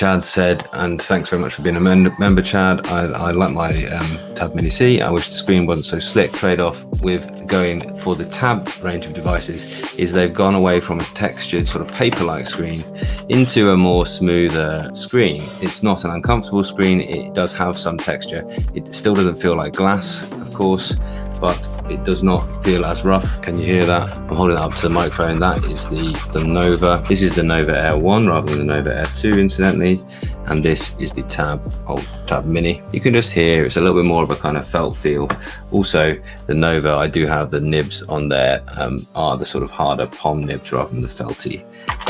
Chad said, and thanks very much for being a member, Chad. I like my Tab Mini C. I wish the screen wasn't so slick. Trade-off with going for the Tab range of devices is they've gone away from a textured sort of paper-like screen into a more smoother screen. It's not an uncomfortable screen. It does have some texture. It still doesn't feel like glass, of course, but it does not feel as rough. Can you hear that? I'm holding it up to the microphone. That is the Nova. This is the Nova Air 1 rather than the Nova Air 2, incidentally. And this is the Tab Mini. You can just hear it's a little bit more of a kind of felt feel. Also, the Nova, I do have the nibs on there, are the sort of harder palm nibs rather than the felty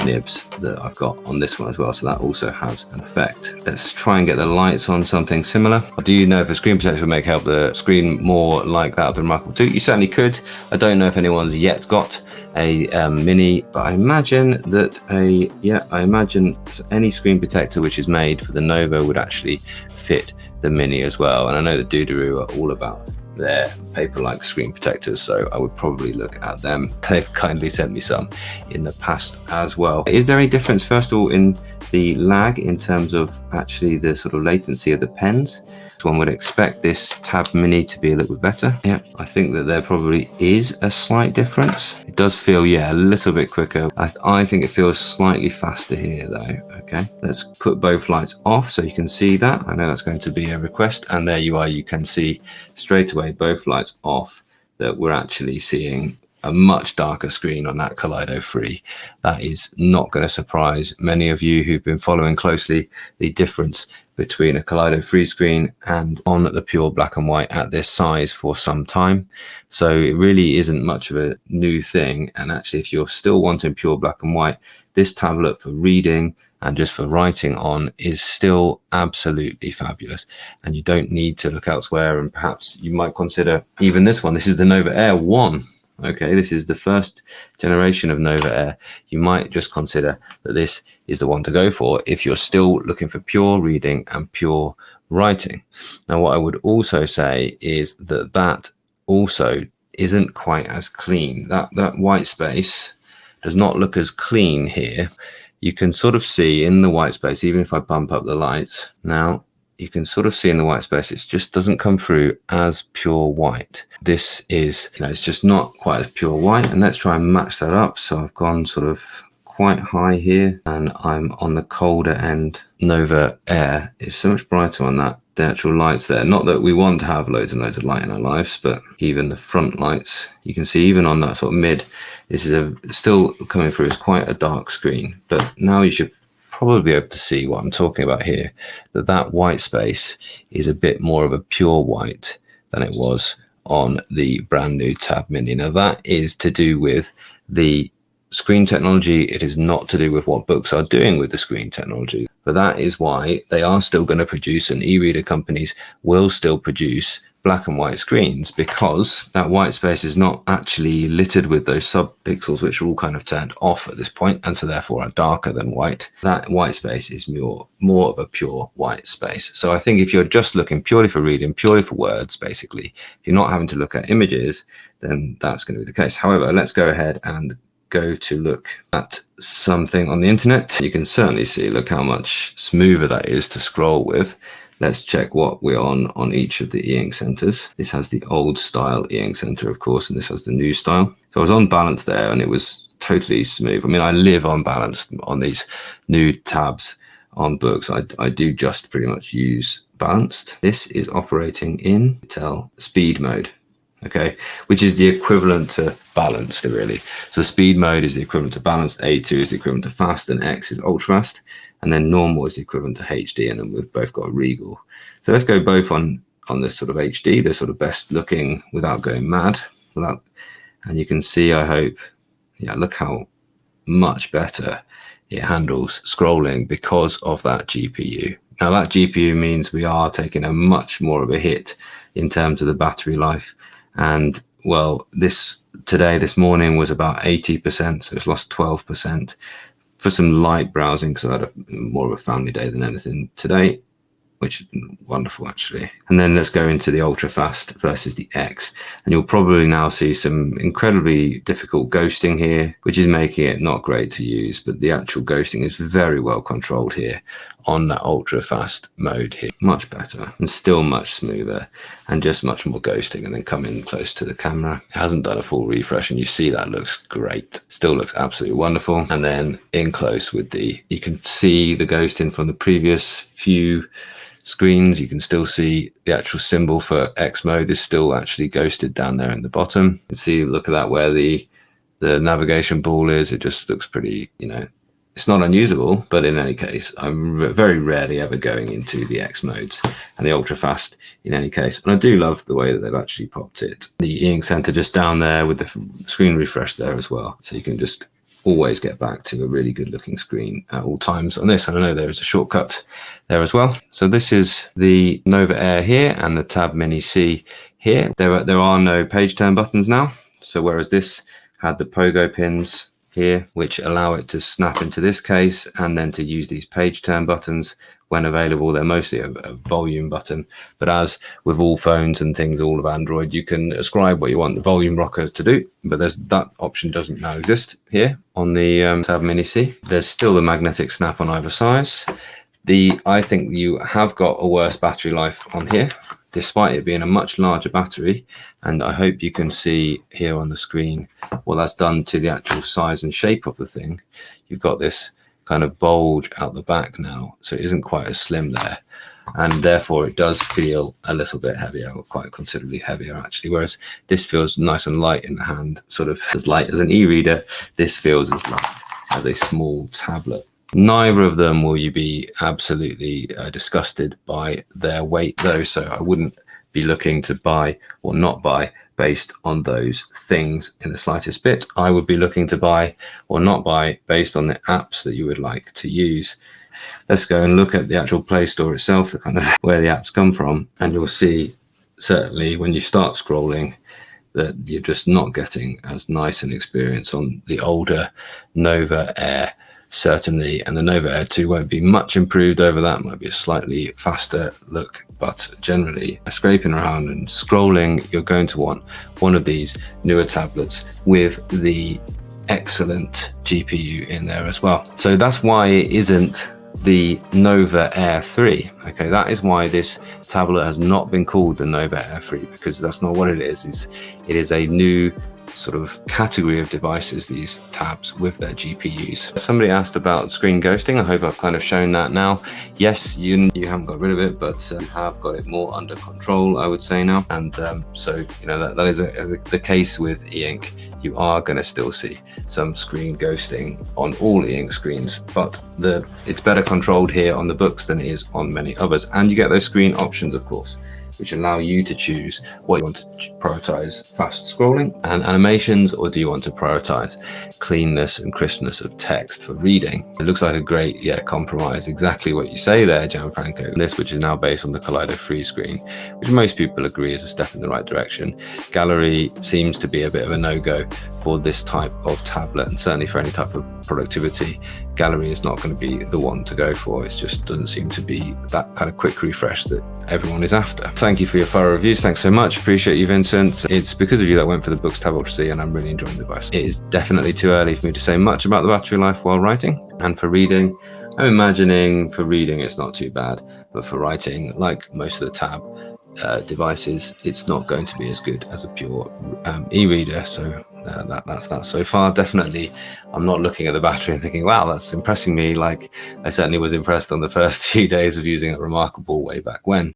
nibs that I've got on this one as well. So that also has an effect. Let's try and get the lights on something similar. Do you know if a screen protector would help the screen more like that of the Remarkable 2? You certainly could. I don't know if anyone's yet got a Mini, but I imagine that I imagine any screen protector which is made for the Nova would actually fit the Mini as well. And I know the Doodoroo are all about their paper-like screen protectors, so I would probably look at them. They've kindly sent me some in the past as well. Is there any difference, first of all, in the lag in terms of actually the sort of latency of the pens? One would expect this Tab Mini to be a little bit better. Yeah, I think that there probably is a slight difference. It does feel, a little bit quicker. I think it feels slightly faster here though. Okay, let's put both lights off so you can see that. I know that's going to be a request, and there you are. You can see straight away, both lights off, that we're actually seeing a much darker screen on that Kaleido Free. That is not going to surprise many of you who've been following closely the difference between a Kaleido Free screen and on the pure black and white at this size for some time. So it really isn't much of a new thing. And actually, if you're still wanting pure black and white, this tablet for reading and just for writing on is still absolutely fabulous. And you don't need to look elsewhere. And perhaps you might consider even this one. This is the Nova Air 1. Okay, this is the first generation of Nova Air. You might just consider that this is the one to go for if you're still looking for pure reading and pure writing. Now, what I would also say is that also isn't quite as clean. That white space does not look as clean here. You can sort of see in the white space, even if I bump up the lights now, you can sort of see in the white space, it just doesn't come through as pure white. This is, it's just not quite as pure white. And let's try and match that up. So I've gone sort of quite high here and I'm on the colder end. Nova Air is so much brighter on that. The actual lights there, not that we want to have loads and loads of light in our lives, but even the front lights, you can see even on that sort of mid, this is still coming through as quite a dark screen. But now you should probably be able to see what I'm talking about here, that white space is a bit more of a pure white than it was on the brand new Tab Mini. Now that is to do with the screen technology. It is not to do with what books are doing with the screen technology, but that is why they are still going to produce, and e-reader companies will still produce black and white screens, because that white space is not actually littered with those sub-pixels which are all kind of turned off at this point, and so therefore are darker than white. That white space is more of a pure white space. So I think if you're just looking purely for reading, purely for words, basically, if you're not having to look at images, then that's going to be the case. However, let's go ahead and go to look at something on the internet. You can certainly see, look how much smoother that is to scroll with. Let's check what we're on each of the Eink centers. This has the old style Eink center, of course, and this has the new style. So I was on balance there and it was totally smooth. I mean, I live on balance on these new tabs on books. I do just pretty much use balanced. This is operating in speed mode, okay, which is the equivalent to balanced, really. So speed mode is the equivalent to balanced, A2 is the equivalent to fast, and X is ultra fast. And then normal is the equivalent to HD, and then we've both got Regal. So let's go both on this sort of HD, the sort of best looking without going mad. And you can see, I hope, look how much better it handles scrolling because of that GPU. Now that GPU means we are taking a much more of a hit in terms of the battery life. And well, this morning was about 80%, so it's lost 12%. For some light browsing, because I had more of a family day than anything today. which is wonderful actually. And then let's go into the ultra fast versus the X, and you'll probably now see some incredibly difficult ghosting here, which is making it not great to use, but the actual ghosting is very well controlled here on that ultra fast mode here. Much better and still much smoother, and just much more ghosting. And then come in close to the camera. It hasn't done a full refresh, and you see that looks great. Still looks absolutely wonderful. And then in close with you can see the ghosting from the previous few screens. You can still see the actual symbol for X mode is still actually ghosted down there in the bottom. You can see, look at that, where the navigation ball is. It just looks pretty, it's not unusable, but in any case, I'm very rarely ever going into the X modes and the ultra fast in any case. And I do love the way that they've actually popped it. The Eink center just down there with the screen refresh there as well. So you can just always get back to a really good looking screen at all times on this. And I know there is a shortcut there as well. So this is the Nova Air here and the Tab Mini C here. There are no page turn buttons now. So whereas this had the pogo pins here, which allow it to snap into this case and then to use these page turn buttons when available. They're mostly a volume button, but as with all phones and things, all of Android, you can ascribe what you want the volume rocker to do, but that option doesn't now exist here on the Tab Mini C. There's still the magnetic snap on either side. I think you have got a worse battery life on here, despite it being a much larger battery. And I hope you can see here on the screen what that's done to the actual size and shape of the thing. You've got this kind of bulge out the back now, so it isn't quite as slim there, and therefore it does feel a little bit heavier, or quite considerably heavier actually, whereas this feels nice and light in the hand, sort of as light as an e-reader. This feels as light as a small tablet. Neither of them will you be absolutely disgusted by their weight though, so I wouldn't be looking to buy or not buy based on those things in the slightest bit. I would be looking to buy or not buy based on the apps that you would like to use. Let's go and look at the actual Play Store itself, the kind of where the apps come from, and you'll see certainly when you start scrolling that you're just not getting as nice an experience on the older Nova Air, certainly, and the Nova Air 2 won't be much improved over that. Might be a slightly faster look, but generally scraping around and scrolling, you're going to want one of these newer tablets with the excellent GPU in there as well. So that's why it isn't the Nova Air 3. Okay, that is why this tablet has not been called the Nova Air 3, because that's not what it is. It is a new sort of category of devices, these tabs with their GPUs. Somebody asked about screen ghosting. I hope I've kind of shown that now. Yes, you haven't got rid of it, but you have got it more under control, I would say now. And so that is the case with Eink. You are going to still see some screen ghosting on all Eink screens, but it's better controlled here on the books than it is on many others. And you get those screen options, of course, which allow you to choose what you want to prioritize: fast scrolling and animations, or do you want to prioritize cleanness and crispness of text for reading? It looks like a great compromise, exactly what you say there, Gianfranco. This, which is now based on the Kaleido free screen, which most people agree is a step in the right direction. Gallery seems to be a bit of a no-go for this type of tablet, and certainly for any type of productivity. Gallery is not going to be the one to go for. It just doesn't seem to be that kind of quick refresh that everyone is after. Thank you for your thorough reviews. Thanks so much. Appreciate you, Vincent. It's because of you that I went for the Boox Tab Ultra C, and I'm really enjoying the device. It is definitely too early for me to say much about the battery life while writing. And for reading, I'm imagining for reading it's not too bad, but for writing, like most of the Tab devices, it's not going to be as good as a pure e-reader. So that's that so far. Definitely, I'm not looking at the battery and thinking, wow, that's impressing me. Like I certainly was impressed on the first few days of using it. Remarkable way back when.